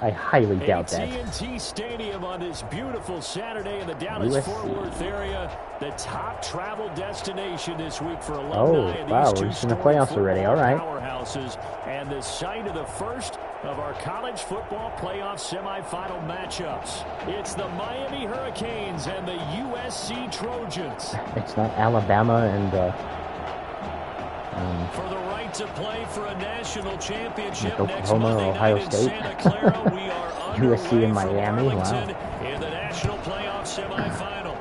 I highly doubt that. TNT Stadium on this beautiful Saturday in the Dallas-Fort Worth area, the top travel destination this week for alumni. Oh, wow, we're just in the playoffs already. All right. Powerhouses, and the site of the first of our college football playoff semifinal matchups. It's the Miami Hurricanes and the USC Trojans. It's not Alabama and for the right to play for a national championship next Oklahoma, Monday Ohio night in State. Santa Clara. We are USC and Miami. Arlington Wow. in the national playoff semifinal.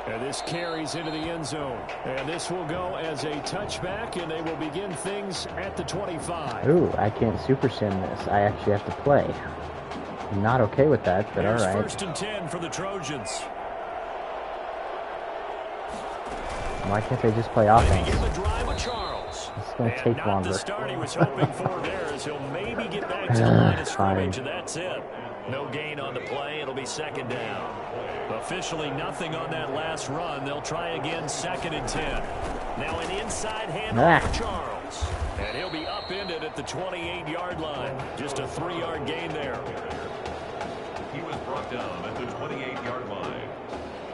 And this carries into the end zone. And this will go as a touchback, and they will begin things at the 25. Ooh, I can't super sim this. I actually have to play. I'm not okay with that, but all right. First and 10 for the Trojans. Why can't they just play offense? Begin the drive with Charles. It's going to take not longer. The start he was hoping for there, as he'll maybe get back to the line of scrimmage, and that's it. No gain on the play. It'll be second down. Officially nothing on that last run. They'll try again, second and 10. Now an inside handoff for Charles. And he'll be upended at the 28-yard line. Just a 3-yard gain there. He was brought down at the 28-yard line.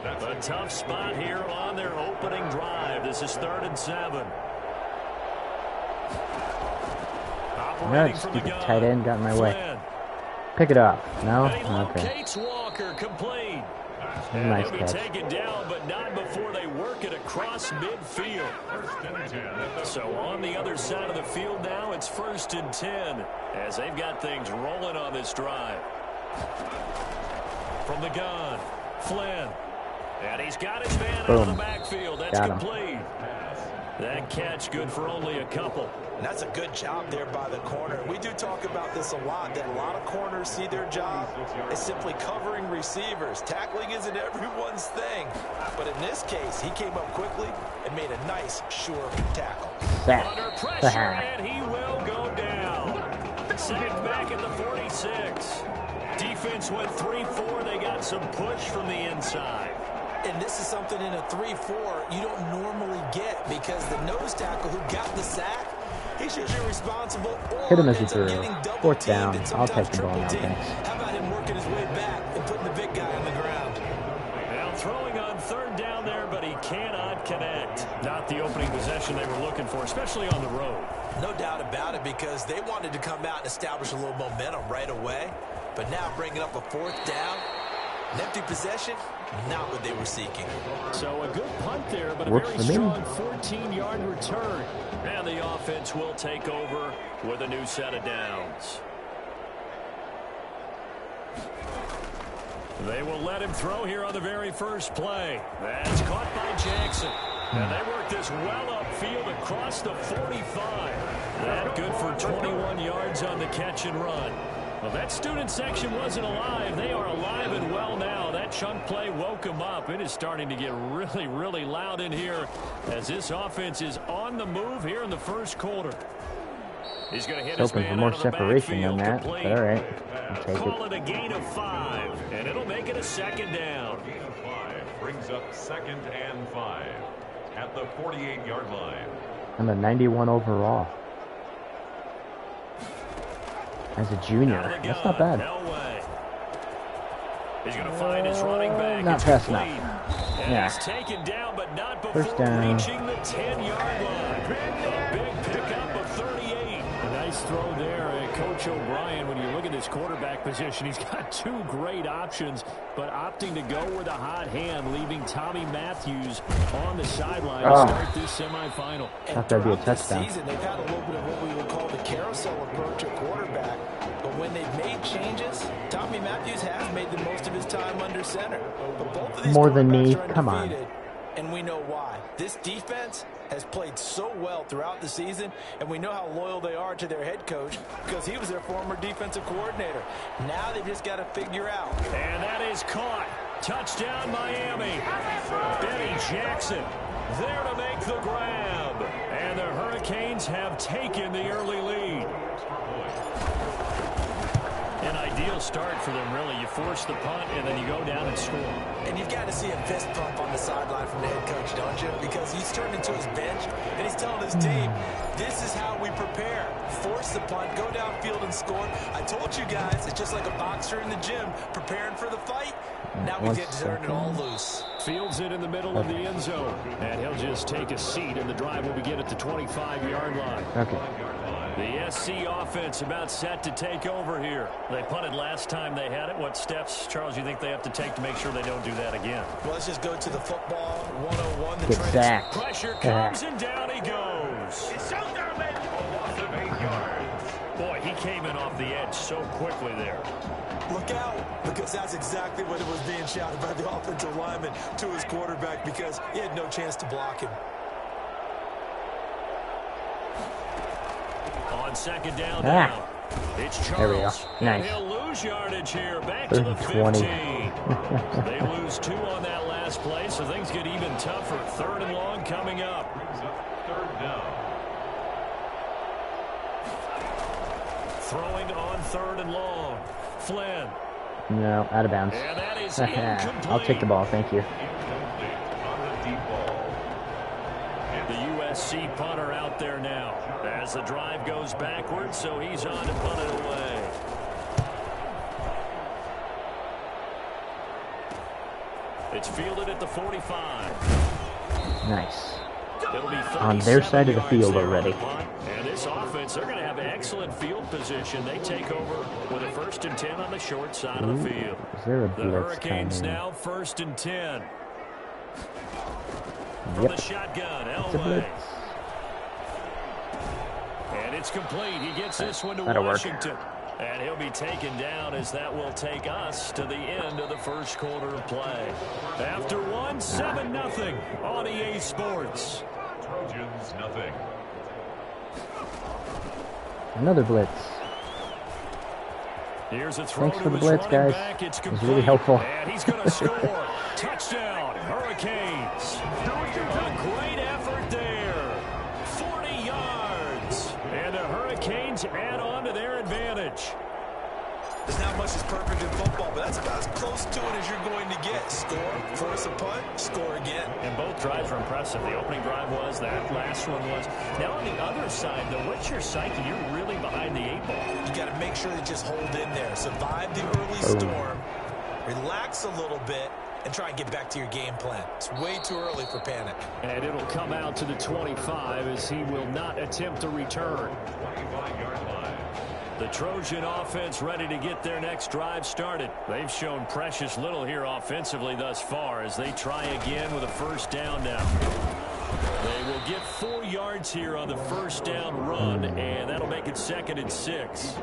That's a tough spot here on their opening drive. This is 3rd and 7. No, stupid tight end got in my way. Pick it up. No? Okay. Walker complete. Nice He'll be catch. taken down, but not before they work it across midfield. So on the other side of the field now, it's 1st and 10 as they've got things rolling on this drive. From the gun, Flynn. And he's got his man out of the backfield. That's complete. That catch good for only a couple. And that's a good job there by the corner. We do talk about this a lot, that a lot of corners see their job as simply covering receivers. Tackling isn't everyone's thing. But in this case, he came up quickly and made a nice, sure tackle. Under pressure, and he will go down. Sacked back at the 46. Defense went 3-4. They got some push from the inside. And this is something in a 3-4 you don't normally get, because the nose tackle who got the sack, he's usually responsible. Hit him as he threw. 4th down. I'll take the ball now, thanks. How about him working his way back and putting the big guy on the ground? Now throwing on 3rd down there, but he cannot connect. Not the opening possession they were looking for, especially on the road. No doubt about it, because they wanted to come out and establish a little momentum right away. But now bringing up a 4th down, an empty possession, not what they were seeking. So a good punt there, but a very strong 14-yard return. And the offense will take over with a new set of downs. They will let him throw here on the very first play. That's caught by Jackson. And they work this well upfield across the 45. That good for 21 yards on the catch and run. Well, that student section wasn't alive. They are alive and well now. That chunk play woke them up. It is starting to get really, really loud in here as this offense is on the move here in the first quarter. He's going to hit his man out of the backfield. But all right. I'll take Call it a gain of 5, and it'll make it a second down. Gain of 5 brings up 2nd and 5 at the 48-yard line. I'm a 91 overall. As a junior. That's not bad. He's going to find his running back. Not fast enough. Yeah. He's taken down, but not before reaching the 10-yard line. A big pickup of 38. A nice throw there. Coach O'Brien, when you look at this quarterback position, he's got 2 great options, but opting to go with a hot hand, leaving Tommy Matthews on the sideline to start this semifinal. Thought that'd be a touchdown. Season, they've had a little bit of what we would call the carousel approach at quarterback, but when they've made changes, Tommy Matthews has made the most of his time under center. But both of these more than me. are Come on. And we know why. This defense has played so well throughout the season, and we know how loyal they are to their head coach because he was their former defensive coordinator. Now they've just got to figure out. And that is caught. Touchdown, Miami. Benny Jackson there to make the grab. And the Hurricanes have taken the early lead. An ideal start for them, really. You force the punt, and then you go down and score. And you've got to see a fist pump on the sideline from the head coach, don't you? Because he's turned into his bench, and he's telling his team, This is how we prepare. Force the punt, go downfield and score. I told you guys, it's just like a boxer in the gym preparing for the fight. Now we get to turn it all loose. Fields it in the middle of the end zone. And he'll just take a seat, and the drive will begin at the 25-yard line. Okay. The SC offense about set to take over here. They punted last time they had it. What steps, Charles, you think they have to take to make sure they don't do that again? Well, let's just go to the football 101. Get sacked. Pressure comes, and down he goes. It's showtime, baby. Loss of 8 yards. Boy, he came in off the edge so quickly there. Look out, because that's exactly what it was being shouted by the offensive lineman to his quarterback, because he had no chance to block him. On second down now. It's Charles. There we go. Nice. He'll lose yardage here. Back to the 20. 15. They lose 2 on that last play, so things get even tougher. 3rd and long coming up. Brings up 3rd down. Throwing on 3rd and long. Flynn. No, out of bounds. And that is incomplete. I'll take the ball, thank you. Incomplete on the deep ball. The USC punter out there now as the drive goes backwards, so he's on to punt it away. It's fielded at the 45. Nice. It'll be On their side of the field already. And this offense, they're going to have excellent field position. They take over with a 1st and 10 on the short side of the field. Is there a The blitz Hurricanes coming? now 1st and 10. From Yep. the shotgun, It's a Elway. blitz. And it's complete. He gets this one to That'll work. Washington. And he'll be taken down as that will take us to the end of the 1st quarter of play. After 1, 7-0 on EA Sports. Trojans, nothing. Another blitz. Here's a throw Thanks to for the his blitz, running guys. back. It's It was complete. really helpful. And he's going to score. Touchdown, Hurricanes. A great effort there. 40 yards. And the Hurricanes add on to their advantage. There's not much that's perfect in football, but that's about as close to it as you're going to get. Score, force a punt, score again. And both drives were impressive. The opening drive was, that last one was. Now on the other side, though, what's your psyche? You're really behind the 8 ball. You got to make sure you just hold in there. Survive the early storm, relax a little bit, and try and get back to your game plan. It's way too early for panic. And it'll come out to the 25 as he will not attempt to return. 25-yard line. The Trojan offense ready to get their next drive started. They've shown precious little here offensively thus far as they try again with a 1st down now. They will get 4 yards here on the 1st down run, and that'll make it 2nd and 6.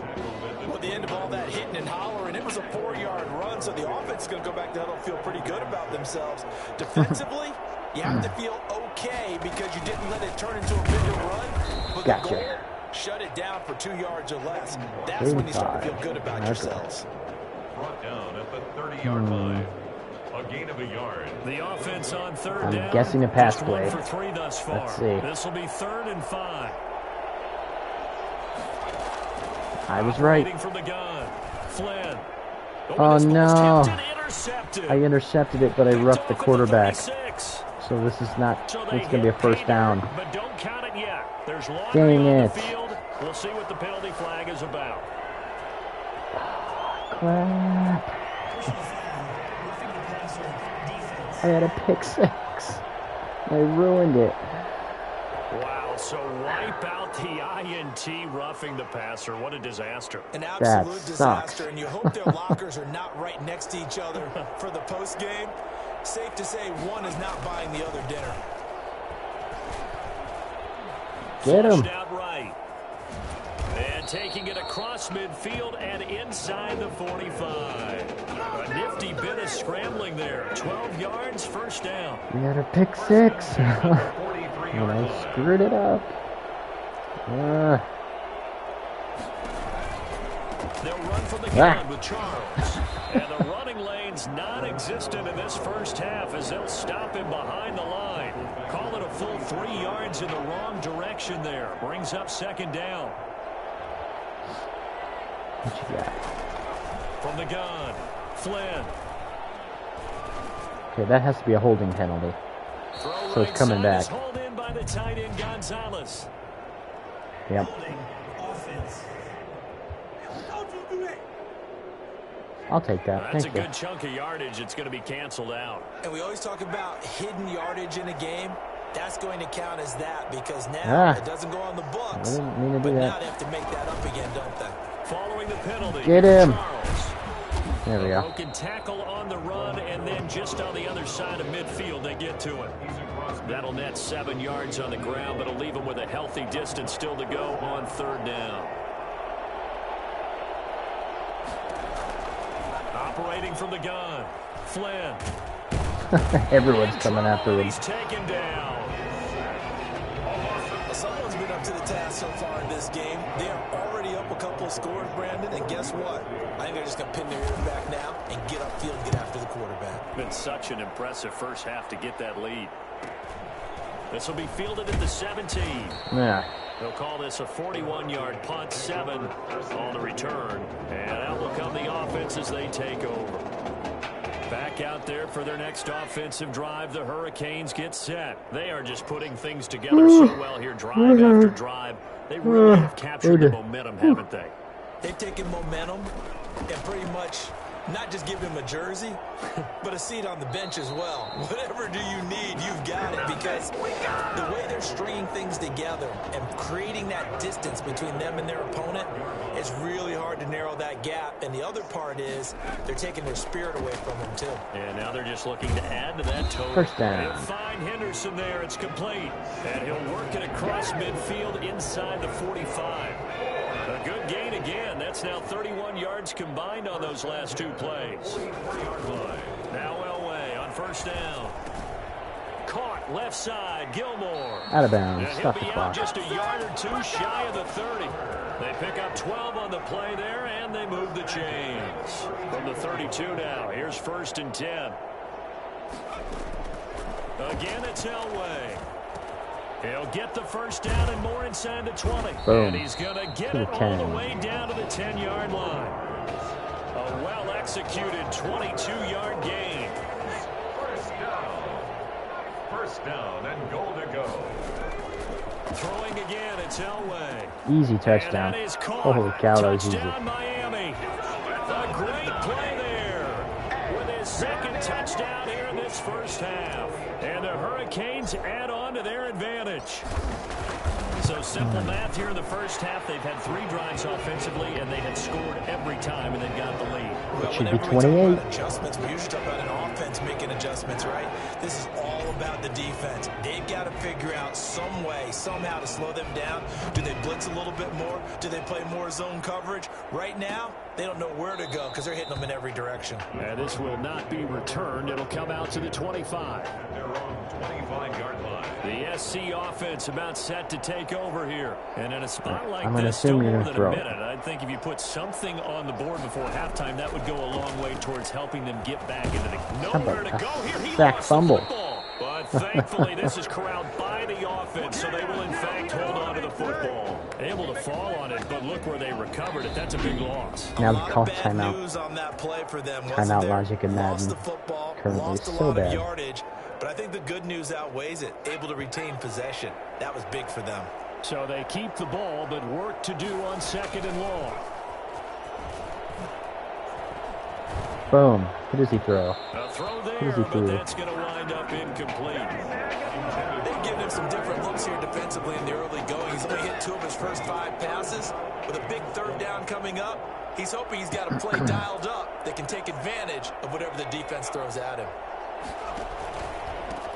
Well, at the end of all that hitting and hollering, it was a 4-yard run, so the offense is going to go back to huddle and feel pretty good about themselves. Defensively, you have to feel okay because you didn't let it turn into a bigger run. But the goal, shut it down for 2 yards or less. That's when you start to feel good about yourselves. Brought down at the 30-yard line. A gain of a yard. The offense on 3rd down. I'm guessing a pass just play. 1 for 3 thus far. Let's see. This will be 3rd and 5. I was right. Waiting from the gun. Flynn. Oh no. Intercepted. I intercepted it, but I roughed the quarterback. 36. So this is not, it's going to be a 1st down. But don't count it yet. There's Dang laundry on it. the field. We'll see what the penalty flag is about. Crap. I had a pick 6. I ruined it. Wow, so wipe out the INT roughing the passer. What a disaster. An absolute sucks. disaster, and you hope their lockers are not right next to each other for the post game. Safe to say one is not buying the other dinner. Get him. Flushed out right. And taking it across midfield and inside the 45. A nifty bit of scrambling there. 12 yards, 1st down. We got a pick 6. And I screwed it up. They'll run from the gun with Charles. And the running lane's non-existent in this 1st half as they'll stop him behind the line. Call it a full 3 yards in the wrong direction there. Brings up 2nd down. What you got? From the gun, Flynn. Okay, that has to be a holding penalty. Throw So it's coming back. Hold in by the tight end Gonzalez. Yep. I'll take that. That's Thank a you. good chunk of yardage. It's going to be canceled out. And we always talk about hidden yardage in a game. That's going to count as that because now it doesn't go on the books. I didn't mean to do but that. now they have to make that up again, don't they? Following the penalty. Get him. Charles. There we go. Broken tackle on the run, and then just on the other side of midfield, they get to it. That'll net 7 yards on the ground, but it'll leave him with a healthy distance still to go on 3rd down. Operating from the gun, Flynn. Everyone's coming after him. He's taken down. Someone's been up to the task so far in this game. They are already up a couple of scores, Brandon, and guess what? I think they're just going to pin their ears back now and get upfield and get after the quarterback. Been such an impressive first half to get that lead. This will be fielded at the 17. Yeah. They'll call this a 41-yard punt, 7 on the return. And out will come the offense as they take over. Back out there for their next offensive drive. The Hurricanes get set. They are just putting things together so well here, drive after drive. They really have captured the momentum, haven't they? They've taken momentum and pretty much not just give him a jersey, but a seat on the bench as well. Whatever do you need, you've got it, because the way they're stringing things together and creating that distance between them and their opponent, it's really hard to narrow that gap. And the other part is they're taking their spirit away from them, too. And now they're just looking to add to that total. First down. He'll find Henderson there. It's complete. And he'll work it across midfield inside the 45. A good gain again. That's now 31 yards combined on those last 2 plays. Now Elway on 1st down. Caught left side, Gilmore. Out of bounds. And Stop he'll the be clock. out just a yard or 2 shy of the 30. They pick up 12 on the play there, and they move the chains. From the 32 now, here's 1st and 10. Again, it's Elway. He'll get the 1st down and more inside the 20. Boom. And he's going to get it all the way down to the 10-yard line. A well-executed 22-yard gain. First down and goal to go. Throwing again, it's Elway. Easy touchdown. And that is caught. Holy cow, that was easy. Touchdown, Miami. A great play there with his 2nd touchdown here in this first half. And the Hurricanes add on to their advantage. So simple math here in the first half. They've had 3 drives offensively, and they had scored every time, and they've got the lead. It should be 28. Adjustments. We usually talk about an offense making adjustments, right? This is all about the defense. They've got to figure out some way, somehow to slow them down. Do they blitz a little bit more? Do they play more zone coverage? Right now, they don't know where to go because they're hitting them in every direction. And this will not be returned. It'll come out to the 25. Their own 25-yard line. The SC offense about set to take over here. And in a spot like I'm gonna this, assume still you're more gonna than throw. a minute, I think if you put something on the board before halftime, that would go a long way towards helping them get back into the nowhere to go here. He sack lost fumble. the football. But thankfully, this is corralled by the offense, so they will, in fact, hold on to the football. Able to fall on it, but look where they recovered it. That's a big loss. Now A we lot call of bad timeout. news on that play for them. Timeout logic in Lost Madden. the football, Currently lost a so lot bad. of yardage, but I think the good news outweighs it. Able to retain possession. That was big for them. So they keep the ball, but work to do on 2nd and long. Boom. Who does he throw? A throw Who there, does he but throw? that's going to wind up incomplete. They've given him some different looks here defensively in the early going. He's only hit 2 of his first 5 passes. With a big 3rd down coming up, he's hoping he's got a play dialed up that can take advantage of whatever the defense throws at him.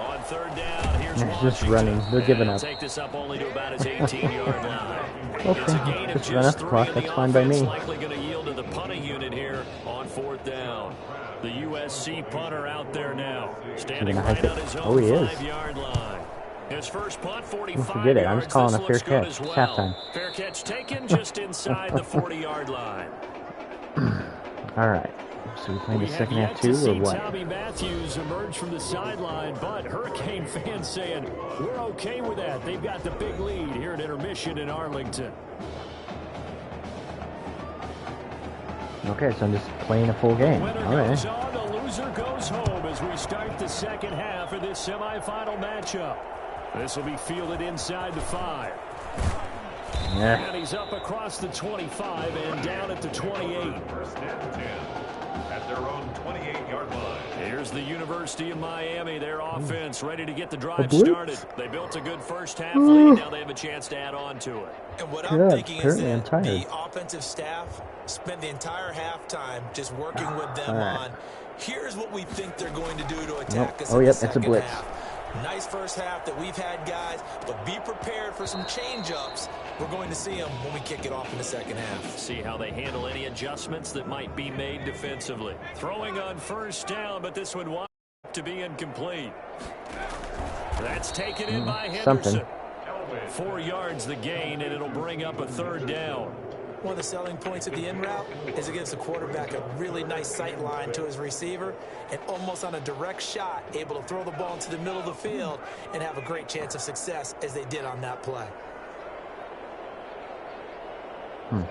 On 3rd down, here's It's just Washington. running. They're giving And up. Take this up only to about his 18-yard line. Okay, It's a gain of just run just up the 3, clock. and That's the fine by offense me. likely going to yield to the punting unit here on 4th down. The USC punter out there now, standing gonna hype right it? on his Oh, own he is. 5-yard line. His first punt, 45 Don't forget it. I'm just calling yards. a fair This looks good catch. as It's well. halftime. Fair catch taken just inside the 40-yard line. All right. So we play We the have second yet half to too, see or what? Tommy Matthews emerge from the sideline, but Hurricane fans saying we're okay with that. They've got the big lead here at intermission in Arlington. Okay, so I'm just playing a full game. Winner All right. goes on, the loser goes home as we start the second half of this semifinal matchup. This will be fielded inside the 5. Yeah. And he's up across the 25 and down at the 28. First and 10 at their own 28-yard line. Here's the University of Miami, their offense ready to get the drive started. They built a good first half lead. Now they have a chance to add on to it. And what I'm thinking is that the offensive staff spent the entire halftime just working with them on, here's what we think they're going to do to attack us in the second half. Nice first half that we've had, guys, but be prepared for some change-ups. We're going to see them when we kick it off in the second half. See how they handle any adjustments that might be made defensively. Throwing on first down, but this one wide to be incomplete. That's taken in by Henderson. 4 yards the gain, and it'll bring up a third down. One of the selling points of the in route is it gives the quarterback a really nice sight line to his receiver and almost on a direct shot able to throw the ball into the middle of the field and have a great chance of success as they did on that play. On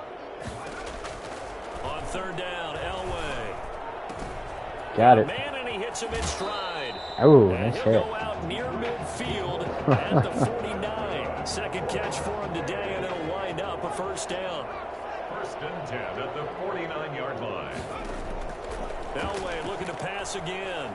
third down, Elway. Got it. Man, and he hits him in stride. Oh, and nice he'll hit. go out near midfield at the 49. Second catch for him today, and it'll wind up a first down. First and 10 at the 49-yard line. Elway looking to pass again.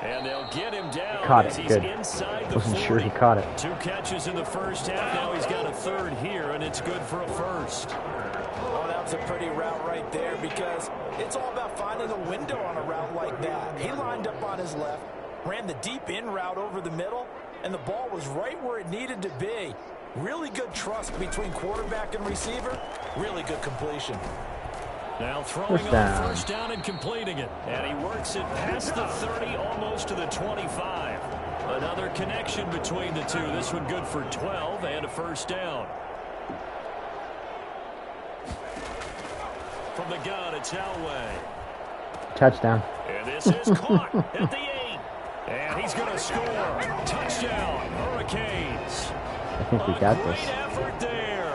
And they'll get him down. Caught it. As he's Good. inside the Wasn't 40. sure he caught it. 2 catches in the first half. Now he's got a third here, and it's good for a first. Oh, that was a pretty route right there because it's all about finding a window on a route like that. He lined up on his left, ran the deep in route over the middle, and the ball was right where it needed to be. Really good trust between quarterback and receiver. Really good completion. Now throwing on first down and completing it. And he works it past the 30, almost to the 25. Another connection between the two. This one good for 12 and a first down. From the gun, it's Elway. Touchdown. And this is caught at the 8. And he's going to score. Touchdown, Hurricanes. I think we got this. Great effort there.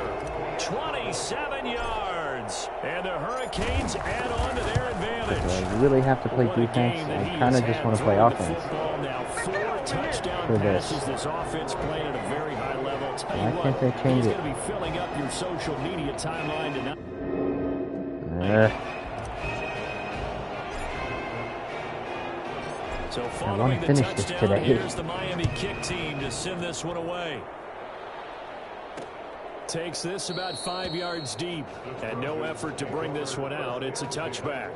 27 yards. And the Hurricanes add on to their advantage. Do I really have to play defense? I kind of just want to play offense. Now 4 touchdown For this. passes. This offense playing at a very high level. Tell you Why can't they change he's it? going to be filling up your social media timeline tonight. So following the finish this touchdown, today. here's the Miami kick team to send this one away. Takes this about 5 yards deep. And no effort to bring this one out. It's a touchback.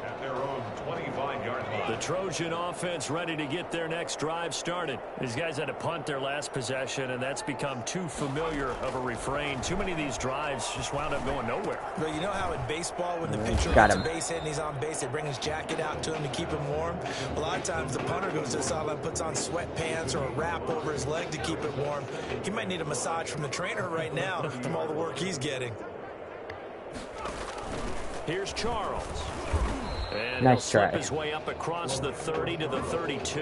At their own 25-yard line. The Trojan offense ready to get their next drive started. These guys had to punt their last possession, and that's become too familiar of a refrain. Too many of these drives just wound up going nowhere. Well, you know how in baseball when the pitcher gets a base hit and he's on base, they bring his jacket out to him to keep him warm? A lot of times the punter goes to the sideline, puts on sweatpants or a wrap over his leg to keep it warm. He might need a massage from the trainer right now from all the work he's getting. Here's Charles. And nice he'll try. slip his way up across the 30 to the 32.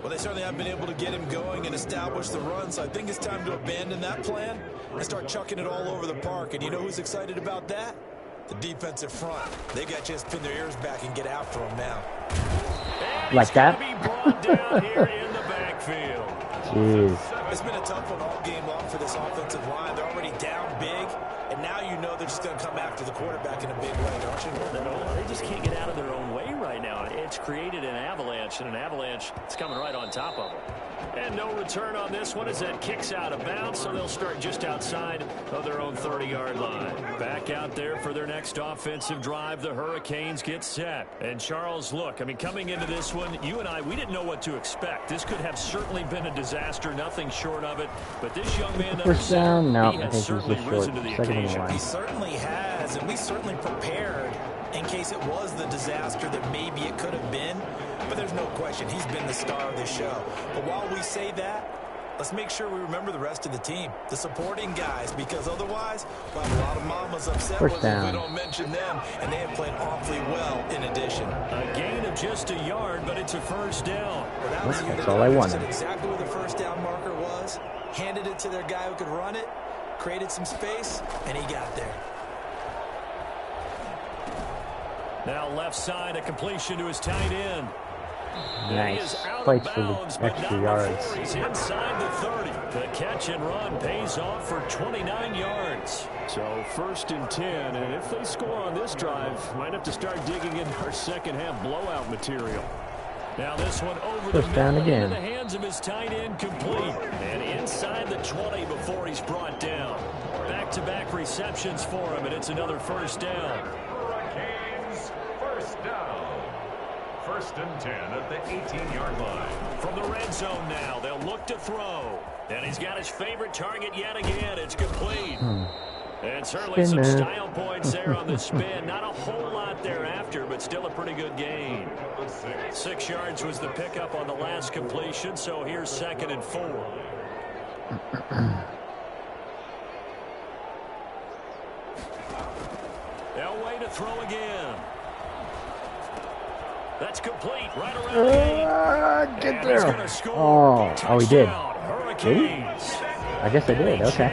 Well, they certainly haven't been able to get him going and establish the run, so I think it's time to abandon that plan and start chucking it all over the park. And you know who's excited about that? The defensive front. They got a chance to pin their ears back and get after him now. And like that? Be brought down here in the backfield. Jeez. It's been a tough one all game long for this offensive line. They're already down big, and now you know they're just going to come after the quarterback in a big way, don't you? They just can't get out of their own way right now. It's created an avalanche, and an avalanche is coming right on top of them. And no return on this one as that kicks out of bounds, so they'll start just outside of their own 30-yard line. Back out there for their next offensive drive, the Hurricanes get set. And Charles, look, I mean, coming into this one, you and I, we didn't know what to expect. This could have certainly been a disaster, nothing short of it. But this young man, First down? No, he I has think certainly he's just risen short. to the Second and occasion. one. He certainly has, and we certainly prepared in case it was the disaster that maybe it could have been. But there's no question he's been the star of this show. But while we say that, let's make sure we remember the rest of the team, the supporting guys, because otherwise we'll have a lot of mamas upset with us if we don't mention them, and they have played awfully well in addition. A gain of just a yard, but it's a first down. Well, that was That's all I wanted. exactly where the first down marker was, handed it to their guy who could run it, created some space, and he got there. Now left side, a completion to his tight end. Nice. Fights for the extra yards. He's inside the 30. The catch and run pays off for 29 yards. So 1st and 10, and if they score on this drive, might have to start digging in our second half blowout material. Now this one over the middle into the hands of his tight end, complete. And inside the 20 before he's brought down. Back-to-back receptions for him, and it's another 1st down. Hurricanes, 1st down. 1st and 10 at the 18-yard line. From the red zone now, they'll look to throw. And he's got his favorite target yet again. It's complete. And certainly some style points there on the spin. Not a whole lot thereafter, but still a pretty good gain. 6 yards was the pickup on the last completion, so here's 2nd and 4. Elway to throw again. That's complete right around the gate. Get there. Oh, he did. Did he? I guess I did. Okay.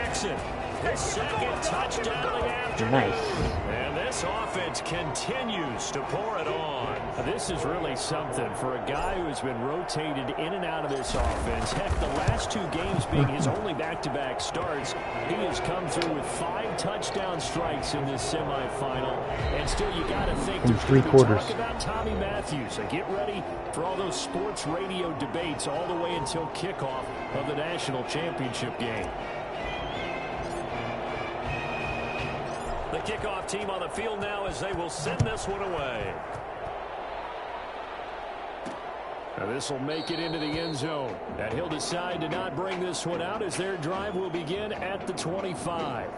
His 2nd touchdown after. Nice. And this offense continues to pour it on. This is really something for a guy who has been rotated in and out of this offense. Heck, the last 2 games being his only back-to-back starts, he has come through with 5 touchdown strikes in this semifinal. And still, you got to think there's 3 quarters. Talk about Tommy Matthews. And get ready for all those sports radio debates all the way until kickoff of the national championship game. The kickoff team on the field now as they will send this one away. Now this will make it into the end zone. And he'll decide to not bring this one out as their drive will begin at the 25.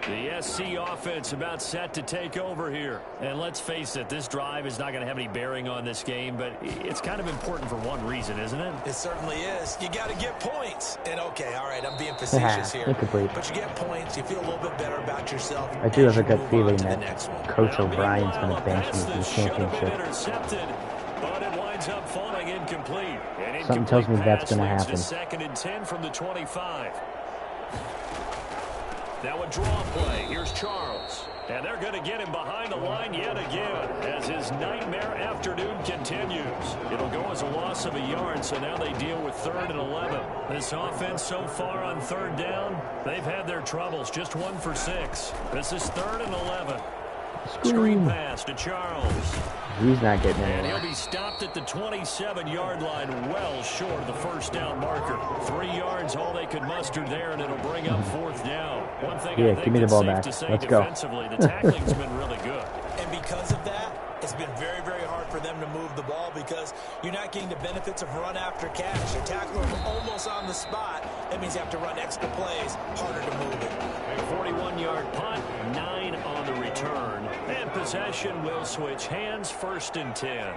The SC offense about set to take over here. And let's face it, this drive is not going to have any bearing on this game, but it's kind of important for one reason, isn't it? It certainly is. You got to get points. And okay, all right, I'm being facetious here. Incomplete. But you get points, you feel a little bit better about yourself. I do have a gut feeling that Coach O'Brien's going to bench him in the championship. But it winds up falling incomplete. Something tells me that's going to happen. 2nd and 10 from the 25. Now a draw play. Here's Charles. And they're going to get him behind the line yet again as his nightmare afternoon continues. It'll go as a loss of a yard, so now they deal with 3rd and 11. This offense so far on 3rd down, they've had their troubles. Just 1 for 6. This is 3rd and 11. Screen pass to Charles. He's not getting And anywhere. he'll be stopped at the 27-yard line, well short of the 1st down marker. 3 yards, all they could muster there, and it'll bring up 4th down. One thing I think give me the ball back. to say Let's go. defensively, the tackling's been really good. And because of that, it's been very, very hard for them to move the ball because you're not getting the benefits of run after catch. Your tackler almost on the spot. That means you have to run extra plays, harder to move it. 41-yard punt, 9 on the return. And possession will switch hands, 1st and 10.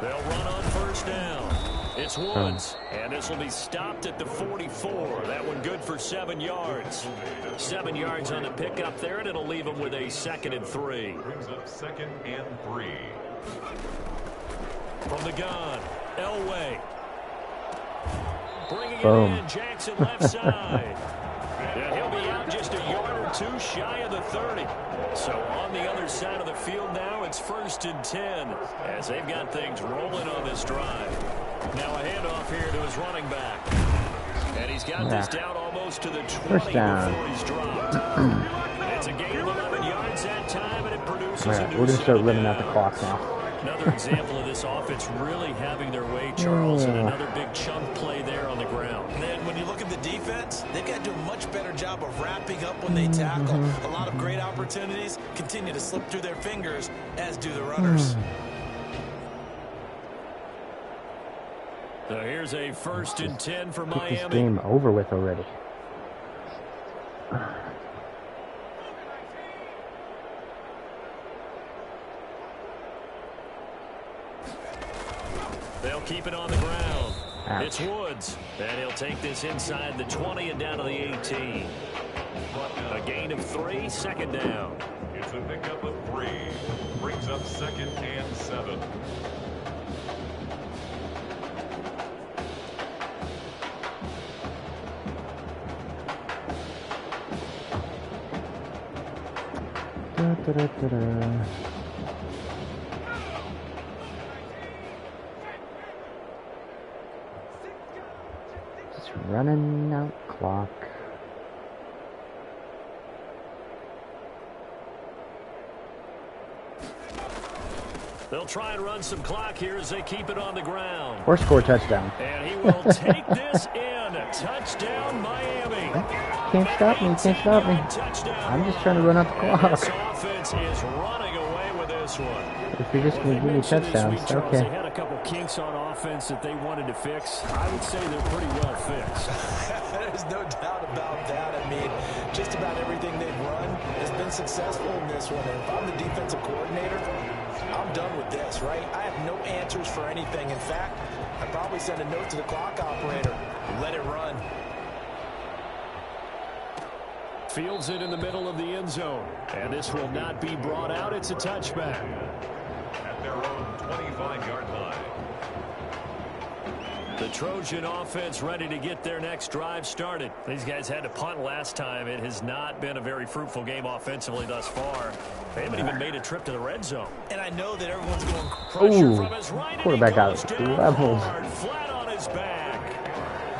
They'll run on 1st down. It's Woods, and this will be stopped at the 44. That one good for 7 yards. 7 yards on the pickup there, and it'll leave them with a 2nd and 3. Brings up 2nd and 3. From the gun, Elway. Bringing it in, Jackson left side. And he'll be out just a yard or 2 shy of the 30. So on the other side of the field now, it's 1st and 10 as they've got things rolling on this drive. Now a handoff here to his running back. And he's got this down almost to the 20 before he's dropped. It's a gain of 11 yards that time, and it produces a new We're going to start running out the down. clock now. Another example of this offense really having their way, Charles, and another big chunk play there on the ground. And then when you look at the defense, they've got to do a much better job of wrapping up when they tackle. A lot of great opportunities continue to slip through their fingers, as do the runners. So here's a 1st and 10 for Get Miami. this game over with already. They'll keep it on the ground. Ouch. It's Woods, and he'll take this inside the 20 and down to the 18. A gain of 3, 2nd down. It's a pickup of 3. Brings up 2nd and 7. Just running out clock. They'll try and run some clock here as they keep it on the ground. Or score a touchdown. And he will take this in. Touchdown, Miami. Can't stop me, can't stop me. I'm just trying to run out the clock. This offense is running away with this one. If you're just going to give me touchdowns, okay. They had a couple kinks on offense that they wanted to fix. I would say they're pretty well fixed. There's no doubt about that. I mean, just about everything they've run has been successful in this one. And if I'm the defensive coordinator, I'm done with this, right? I have no answers for anything. In fact, I'd probably send a note to the clock operator. Let it run. Fields it in the middle of the end zone. And this will not be brought out. It's a touchback. At their own 25-yard line. The Trojan offense ready to get their next drive started. These guys had to punt last time. It has not been a very fruitful game offensively thus far. They haven't even made a trip to the red zone. And I know that everyone's going pressure from his right. Quarterback got leveled. Flat on his back.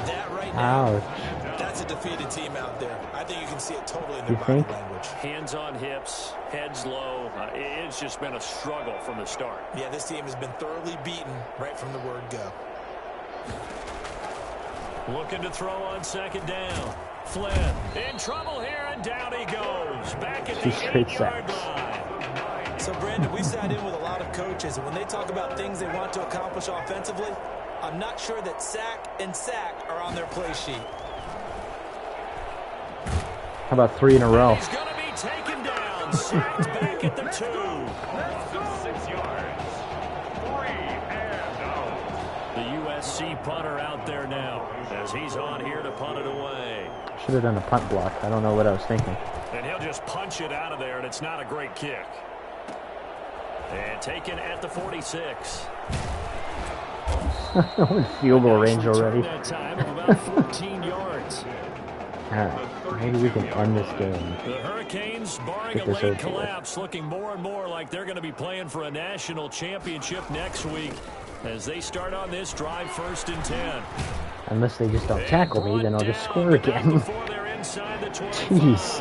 That right now, ouch. That's a defeated team out there. I think you can see it totally in their body language. Hands on hips, heads low. It's just been a struggle from the start. Yeah, this team has been thoroughly beaten right from the word go. Looking to throw on second down. Flynn in trouble here, and down he goes. Back at the 8-yard line. So, Brandon, we sat in with a lot of coaches, and when they talk about things they want to accomplish offensively, I'm not sure that sack and sack are on their play sheet. How about 3 in a row? He's going to be taken down. Sacked back at the 2. 6 yards. 3 and out. The USC punter out there now as he's on here to punt it away. Should have done a punt block. I don't know what I was thinking. And he'll just punch it out of there, and it's not a great kick. And taken at the 46. Field goal range already. That time of about 14 yards. Alright, maybe we can end this game. The Hurricanes, barring a late collapse, looking more and more like they're going to be playing for a national championship next week as they start on this drive 1st and 10. Unless they just don't tackle me, then I'll just score again. Jeez.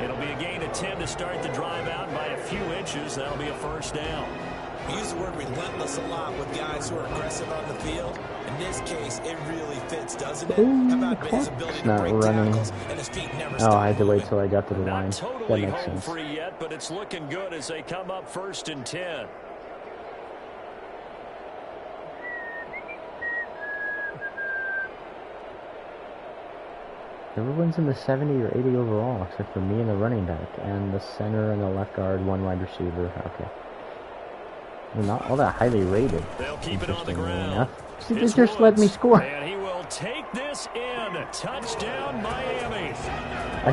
It'll be a gain of 10 to start the drive out, and by a few inches, that'll be a first down. We use the word relentless a lot with guys who are aggressive on the field. In this case, it really fits, doesn't it? Ooh, How about his ability to break tackles and his feet never stop I had to wait moving? till I got to the line. Totally That makes home sense. free yet, but it's looking good as they come up 1st and 10. Everyone's in the 70 or 80 overall, except for me and the running back, and the center and the left guard, 1 wide receiver. Okay. They're not all that highly rated. They'll keep it on the ground. See, they just let me score. And he will take this in. Touchdown, Miami. I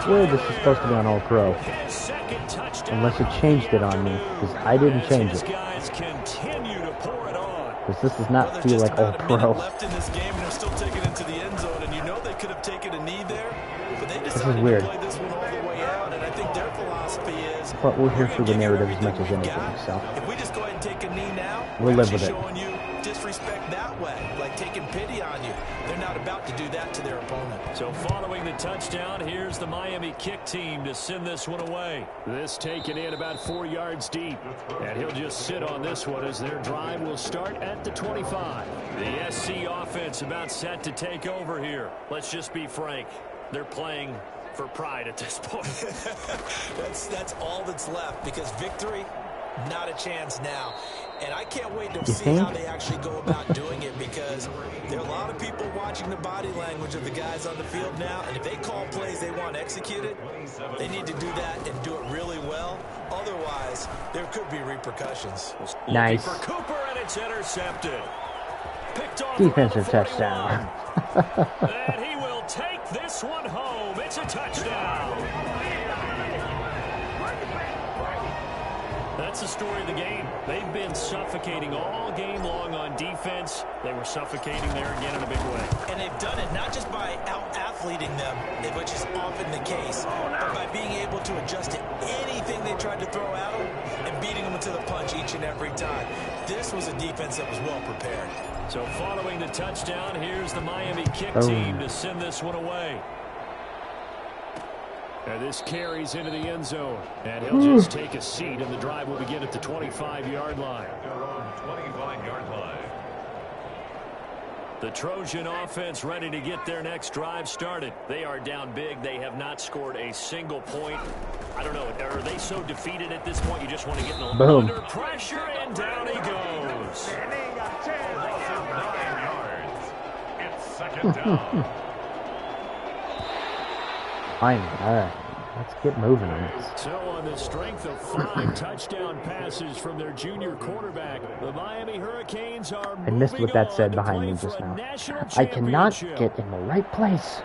swear this is supposed to be on All Pro. Second touchdown. Unless it changed it on me, because I didn't change it. Guys continue to pour it on. Because this does not feel like All Pro. Left in this game, and they're still taking it to the end zone, and you know they could have taken a knee there, but they decided to play this one all the way out, and I think their philosophy is. But we're here for the narrative as much as anything, so. If we just go ahead and take a knee now, we'll live with it. Showing you disrespect that way, like taking pity on you. They're not about to do that to their opponent. So following the touchdown, here's the Miami kick team to send this one away. This taken in about 4 yards deep. And he'll just sit on this one as their drive will start at the 25. The SC offense about set to take over here. Let's just be frank. They're playing for pride at this point. that's all that's left, because victory, not a chance now. And I can't wait to see how they actually go about doing it, because there are a lot of people watching the body language of the guys on the field now, and if they call plays they want executed, they need to do that and do it really well. Otherwise, there could be repercussions. Nice. For Cooper, and it's intercepted. Picked off defensive touchdown. And he will take this one home. It's a touchdown. That's the story of the game. They've been suffocating all game long on defense. They were suffocating there again in a big way. And they've done it not just by out-athleting them, which is often the case, but by being able to adjust to anything they tried to throw at them and beating them to the punch each and every time. This was a defense that was well prepared. So following the touchdown, here's the Miami kick team to send this one away. And this carries into the end zone. And he'll just take a seat, and the drive will begin at the 25-yard line. 25-yard line. The Trojan offense ready to get their next drive started. They are down big. They have not scored a single point. I don't know. Are they so defeated at this point you just want to get under pressure, and down he goes. 9 yards. It's second down. Fine. All right. Let's get moving on this. So on the strength of 5 touchdown passes from their junior quarterback, the Miami Hurricanes are I missed what that said behind me just now. I cannot get in the right place.